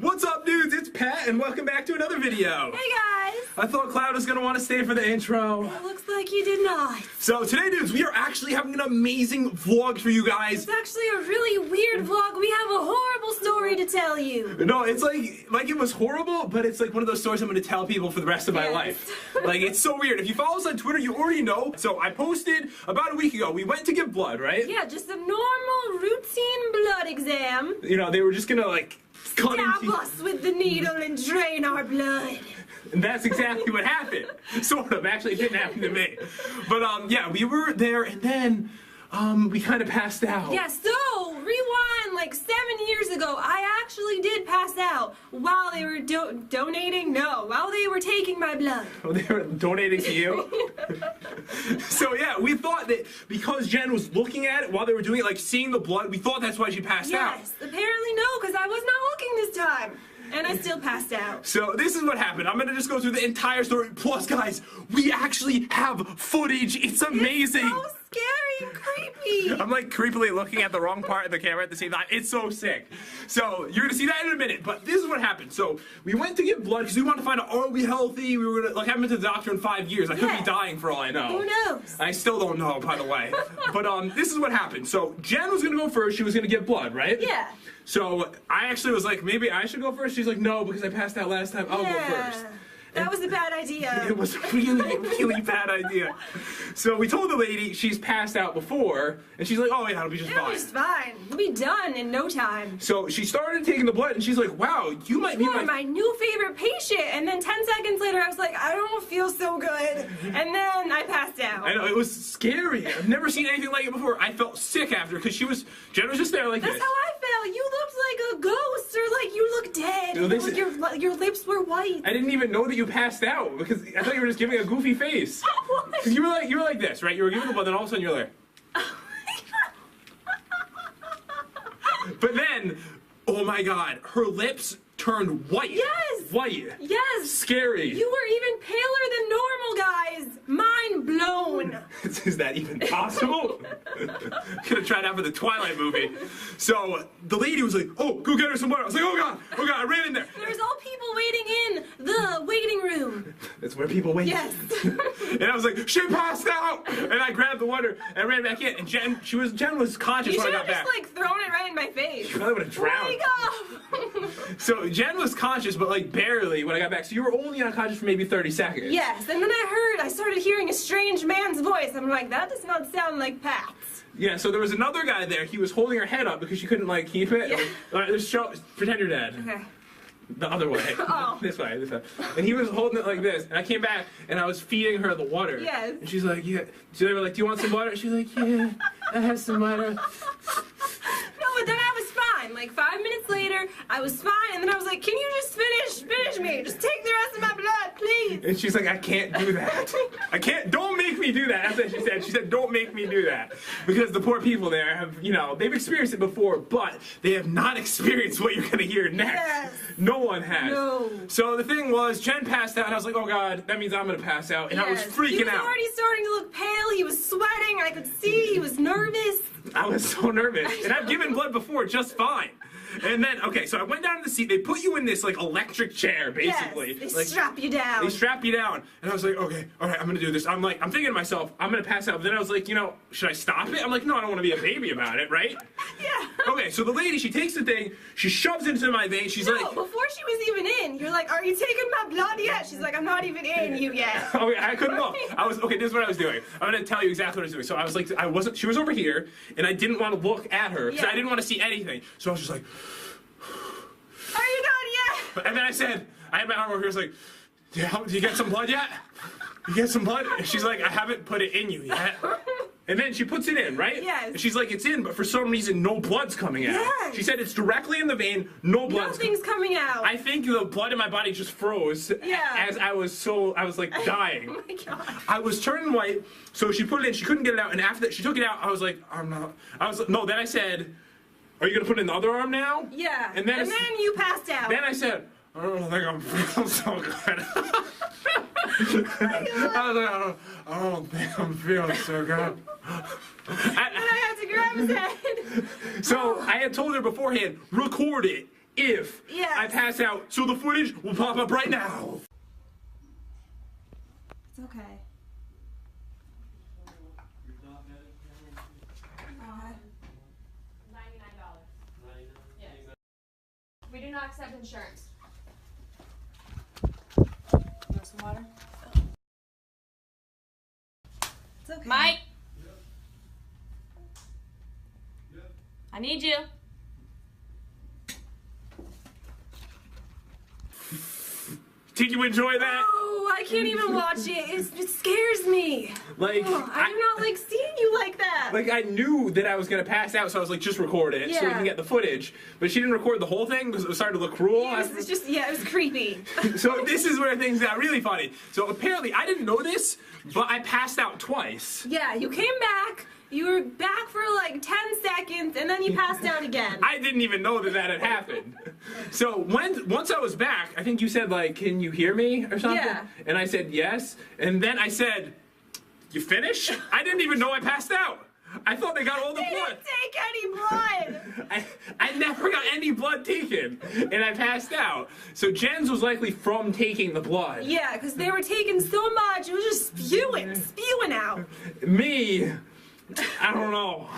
What's up, dudes? It's Pat, and welcome back to another video. Hey, guys. I thought Cloud was going to want to stay for the intro. It looks like you did not. So today, dudes, we are actually having an amazing vlog for you guys. It's actually a really weird vlog. We have a horrible story to tell you. No, it's like it was horrible, but it's like one of those stories I'm going to tell people for the rest of my life. Like, it's so weird. If you follow us on Twitter, you already know. So I posted about a week ago. We went to give blood, right? Yeah, just a normal routine blood exam. You know, they were just going to, like, stab us with the needle and drain our blood. And that's exactly what happened. Sort of. Actually, it didn't happen to me. But, yeah, we were there, and then, we kind of passed out. Yeah, so, rewind like 7 years ago, I actually did pass out while they were donating? No, while they were taking my blood. Oh, they were donating to you? So, yeah, we thought that because Jen was looking at it while they were doing it, like seeing the blood, we thought that's why she passed out. Yes, apparently no, because I was not looking this time. And I still passed out. So this is what happened. I'm gonna just go through the entire story. Plus, guys, we actually have footage. It's amazing. It's so scary and creepy. I'm like creepily looking at the wrong part of the camera at the same time. It's so sick. So you're gonna see that in a minute. But this is what happened. So we went to give blood because we wanted to find out, are we healthy? We were gonna, like, I haven't been to the doctor in 5 years. I could be dying for all I know. Who knows? I still don't know, by the way. But this is what happened. So Jen was gonna go first. She was gonna give blood, right? Yeah. So I actually was like, maybe I should go first. She's like, no, because I passed out last time. I'll go first. That was a bad idea. It was a really, really bad idea. So we told the lady she's passed out before, and she's like, oh yeah, it'll be just fine. It'll be just fine. We'll be done in no time. So she started taking the blood, and she's like, wow, you might be my new favorite patient. And then 10 seconds later, I was like, I don't feel so good. And then I passed out. I know, it was scary. I've never seen anything like it before. I felt sick after, because Jen was just there like this. That's how I felt. You looked like a ghost, or like you looked dead. You know, your lips were white. I didn't even know that you passed out, because I thought you were just giving a goofy face. What? You were like this, right? You were giving the blood, then all of a sudden you're like. But then, oh my God, her lips turned white. Yes. White. Yes. Scary. You were even paler than normal, guys. Mind blown. Is that even possible? Could have tried out for the Twilight movie. So the lady was like, oh, go get her some water. I was like, oh God, I ran in there. There's all people waiting in the waiting room. That's where people wait. Yes. And I was like, she passed out. And I grabbed the water and ran back in. And Jen was conscious when I got back. You should have just like thrown it right in my face. She probably would have drowned. Wake up. So Jen was conscious, but like barely when I got back. So you were only unconscious for maybe 30 seconds. Yes, and then I started hearing a strange man's voice. I'm like, that does not sound like Pat's. Yeah, so there was another guy there. He was holding her head up because she couldn't like keep it. Yeah. Pretend you're dead. Okay. The other way. Oh. This way. And he was holding it like this. And I came back and I was feeding her the water. Yes. And she's like, yeah. So they were like, do you want some water? She's like, yeah, I have some water. No, but then I was fine. Like 5 minutes later, I was fine, and then I was like, can you just finish me? Just take the rest of my blood, please. And she's like, I can't do that. I can't, don't make me do that. That's what she said. She said, don't make me do that. Because the poor people there have, you know, they've experienced it before, but they have not experienced what you're going to hear next. Yes. No one has. No. So the thing was, Jen passed out, and I was like, oh God, that means I'm going to pass out. And I was freaking out. He was already starting to look pale. He was sweating. I could see he was nervous. I was so nervous. And I've given blood before just fine. And then, okay, so I went down to the seat. They put you in this, like, electric chair, basically. Yes, they strap you down. They strap you down. And I was like, okay, all right, I'm going to do this. I'm thinking to myself, I'm going to pass out. But then I was like, you know, should I stop it? I'm like, no, I don't want to be a baby about it, right? Yeah. Okay, so the lady, she takes the thing, she shoves it into my vein. She's like... No, before she was even in, you're like, are you taking my blood yet? She's like, I'm not even in you yet. Okay, I couldn't look. Okay, this is what I was doing. I'm going to tell you exactly what I was doing. So I was like, she was over here, and I didn't want to look at her, because I didn't want to see anything. So I was just like... Are you done yet? And then I said, I had my arm over here, I was like, do you get some blood yet? You get some blood? And she's like, I haven't put it in you yet. And then she puts it in, right? Yes. And she's like, it's in, but for some reason, no blood's coming out. Yes. She said it's directly in the vein, no blood's Nothing's coming out. I think the blood in my body just froze. Yeah. As I was like dying. Oh my God. I was turning white, so she put it in, she couldn't get it out, and after that, she took it out, I was like, no, then I said, are you gonna put it in the other arm now? Yeah. And then you passed out. Then I said, I don't think I'm feeling so good. I don't think I'm feeling so good. And I had to grab his head. So I had told her beforehand, record it. if Yes. I pass out. So the footage will pop up right now. It's okay. $99. Yes. We do not accept insurance. You want some water? It's okay. Mike! I need you. Did you enjoy that? Oh, I can't even watch it. It scares me. Like, Oh, I do not like seeing you like that. Like, I knew that I was gonna pass out, so I was like, just record it so we Yeah. can get the footage. But she didn't record the whole thing because it was starting to look cruel. It was just, it was creepy. So this is where things got really funny. So apparently, I didn't know this, but I passed out twice. Yeah, you came back. You were back for like 10 seconds, and then you passed out again. I didn't even know that that had happened. So once I was back, I think you said like, "Can you hear me?" or something. Yeah. And I said yes. And then I said, "You finish?" I didn't even know I passed out. I thought they got all the They blood. didn't take any blood. I never got any blood taken, and I passed out. So Jen's was likely from taking the blood. Yeah, because they were taking so much, it was just spewing out. Me, I don't know.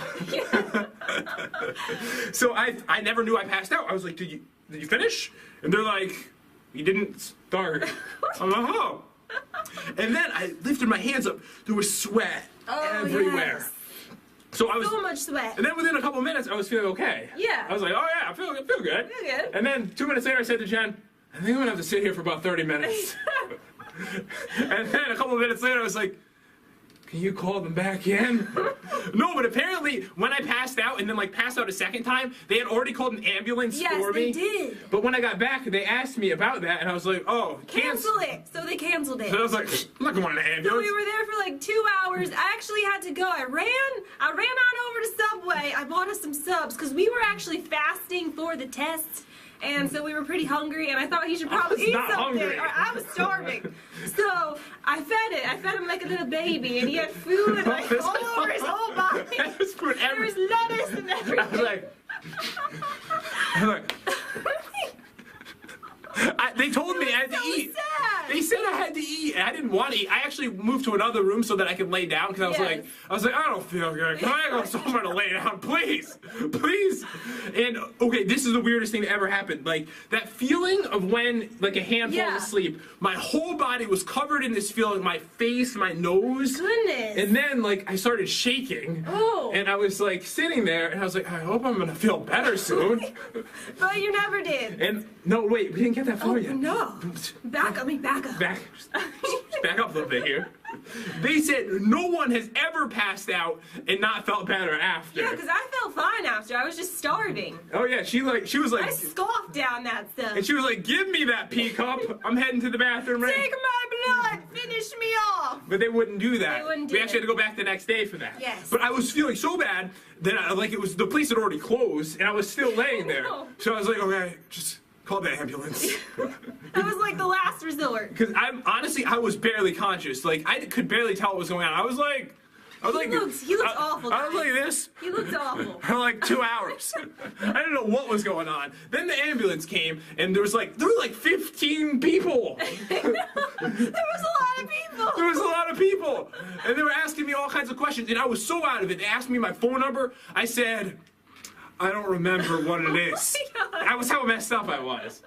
So I never knew I passed out. I was like, did you finish? And they're like, you didn't start. I'm like, oh. And then I lifted my hands up. There was sweat everywhere. Yes. So I was So much sweat. And then within a couple minutes, I was feeling okay. Yeah. I was like, oh yeah, I feel good. Feel good. And then 2 minutes later, I said to Jen, I think I'm gonna have to sit here for about 30 minutes. And then a couple of minutes later, I was like, can you call them back in? No, but apparently when I passed out and then like passed out a second time, they had already called an ambulance for me. Yes, they did. But when I got back, they asked me about that, and I was like, oh, Cancel it. So they canceled it. So I was like, I'm not going on an So ambulance. we were there for like 2 hours. I actually had to go. I ran on over to Subway. I bought us some subs because we were actually fasting for the test. And so we were pretty hungry, and I thought he should probably eat not something. hungry. Or I was starving. So I fed it. I fed him like a little baby, and he had food like all over his whole body. There was food There was everywhere. lettuce and everything. I was like, they told me I had to So eat. sad. They said I had to eat, and I didn't want to eat. I actually moved to another room so that I could lay down because I was Yes. like, I don't feel good. Can I go somewhere to lay down, please, please? And okay, this is the weirdest thing that ever happened. Like that feeling of when like a hand Yeah. falls asleep. My whole body was covered in this feeling. My face, my nose. Goodness. And then like I started shaking. Oh. And I was like sitting there, and I was like, I hope I'm gonna feel better soon. But you never did. And no, wait, we didn't get that far Oh, yet. no. Back up. Back up a little bit here. They said no one has ever passed out and not felt better after. Yeah, because I felt fine after. I was just starving. Oh yeah, she was like, I scoffed down that stuff. and she was like, give me that pee cup. I'm heading to the bathroom right. Take my blood. Finish me off. But they wouldn't do that. They wouldn't do we actually it. had to go back the next day for that. Yes. But I was feeling so bad that it was the place had already closed, and I was still laying there. No. So I was like, okay, just call the ambulance. That was like the last resort. Because I was barely conscious. Like I could barely tell what was going on. I was like, He looks awful, I was guys. like this He looked awful. for like 2 hours. I didn't know what was going on. Then the ambulance came, and there were like 15 people. There was a lot of people. There was a lot of people, and they were asking me all kinds of questions, and I was so out of it. They asked me my phone number. I said, I don't remember what it is. Oh my God. That was how messed up I was.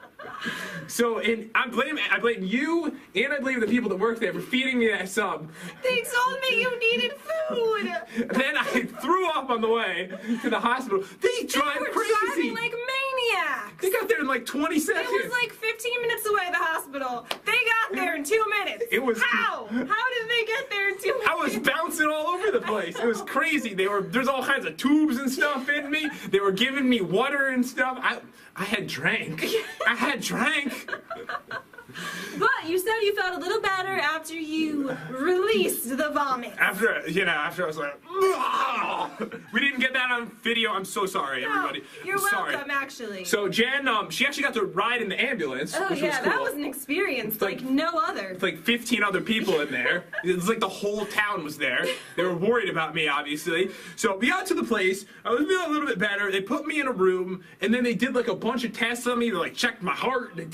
So, and I blame you, and I blame the people that work there for feeding me that sub. They told me you needed food. Then I threw up on the way to the hospital. They drive They were crazy. driving like maniacs. They got there in like 20 seconds. It was like 15 minutes away, the hospital. They got there in 2 minutes. It was- How? How did they get there in 2 minutes? I was bouncing all over the place. It was crazy. There's all kinds of tubes and stuff in me. They were giving me water and stuff. I had drank. I had drank. But you said you felt a little better after you released the vomit. After I was like, "Ugh." Oh, we didn't get that on video. I'm so sorry, everybody. You're sorry. welcome, actually. So Jen, she actually got to ride in the ambulance, Oh which yeah, was cool. that was an experience like no other. With like 15 other people in there. It was like the whole town was there. They were worried about me, obviously. So we got to the place. I was feeling a little bit better. They put me in a room, and then they did like a bunch of tests on me. They like checked my heart. They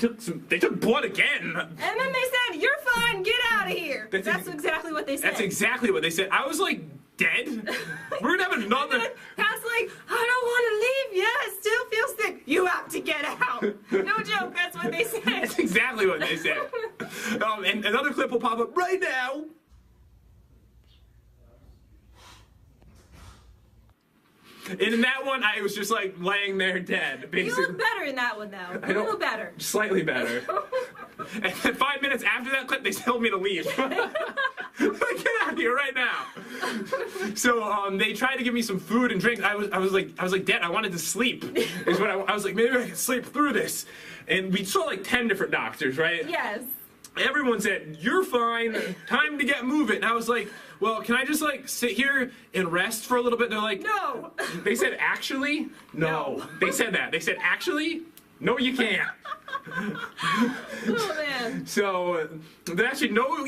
took blood again. And then they said, "You're fine. Get out of here." That's exactly what they said. That's exactly what they said. I was like dead. We're gonna have another. Pat's like, "I don't want to leave yet. I still feel sick. You have to get out." No joke. That's what they said. That's exactly what they said. And another clip will pop up right now. And in that one, I was just like laying there dead, basically. You look better in that one, though. A little better. Slightly better. And then 5 minutes after that clip, they told me to leave. Get out of here right now. So they tried to give me some food and drink. I was like dead. I wanted to sleep. Is what I was like, maybe I can sleep through this. And we saw like 10 different doctors, right? Yes. Everyone said, "You're fine. Time to get moving." And I was like, "Well, can I just like sit here and rest for a little bit?" They're like, "No." They said, "Actually, no." They said that. They said, "Actually, no, you can't." Oh man. So they actually, no,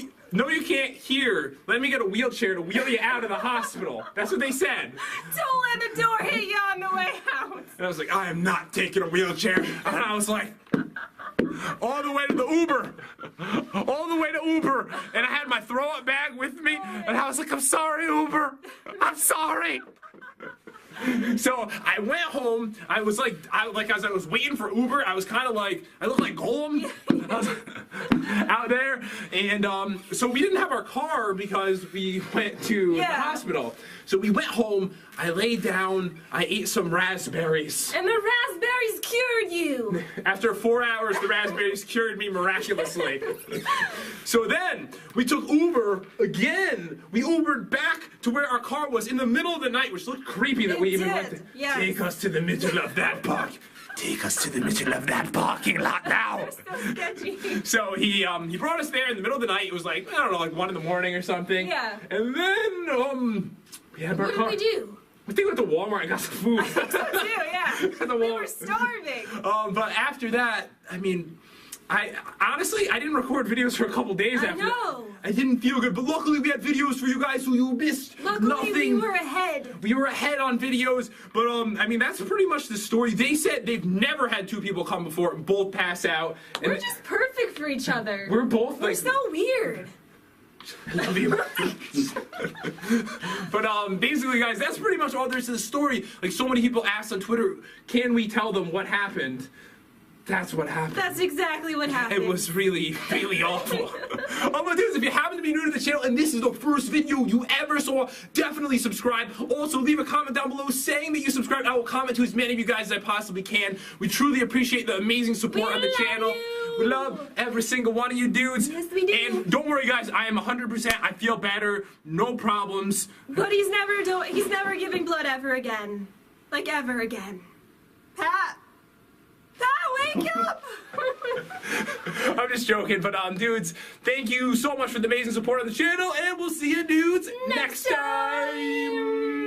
you can't here. Let me get a wheelchair to wheel you out of the hospital. That's what they said. Don't let the door hit you on the way out. And I was like, "I am not taking a wheelchair." And I was like, all the way to the Uber. All the way to Uber. And I had my throw-up bag with me. And I was like, "I'm sorry, Uber. I'm sorry." So I went home. I was like, as I was waiting for Uber, I was kind of like, I looked like Gollum. I was out there. And so we didn't have our car because we went to the hospital. So we went home. I laid down. I ate some raspberries. And the raspberries cured you. After 4 hours, the raspberries cured me miraculously. So then we took Uber again. We Ubered back to where our car was in the middle of the night, which looked creepy that we even went to. Yes. Take us to the middle of that park. Take us to the middle of that parking lot now. So sketchy. So he brought us there in the middle of the night. It was like, I don't know, like 1 in the morning or something. Yeah. And then we had our car. What did we do? I think we went to Walmart and got some food. I think so too, yeah. We were starving. But after that, I mean, I honestly didn't record videos for a couple days after that. I didn't feel good, but luckily we had videos for you guys, so you missed nothing. Luckily we were ahead. We were ahead on videos, but I mean, that's pretty much the story. They said they've never had 2 people come before and both pass out. And We're just perfect for each other. We're both like... We're so weird. I love you. But basically, guys, that's pretty much all there is to the story. Like, so many people asked on Twitter, can we tell them what happened? That's what happened. That's exactly what happened. It was really, really awful. All I'm gonna do is, if you happen to be new to the channel and this is the first video you ever saw, definitely subscribe. Also, leave a comment down below saying that you subscribed. I will comment to as many of you guys as I possibly can. We truly appreciate the amazing support on the channel. We love every single one of you dudes. Yes, we do. And don't worry, guys. I am 100%. I feel better. No problems. But he's never giving blood ever again. Like, ever again. Pat! Wake up! I'm just joking, but dudes, thank you so much for the amazing support on the channel, and we'll see you dudes next time.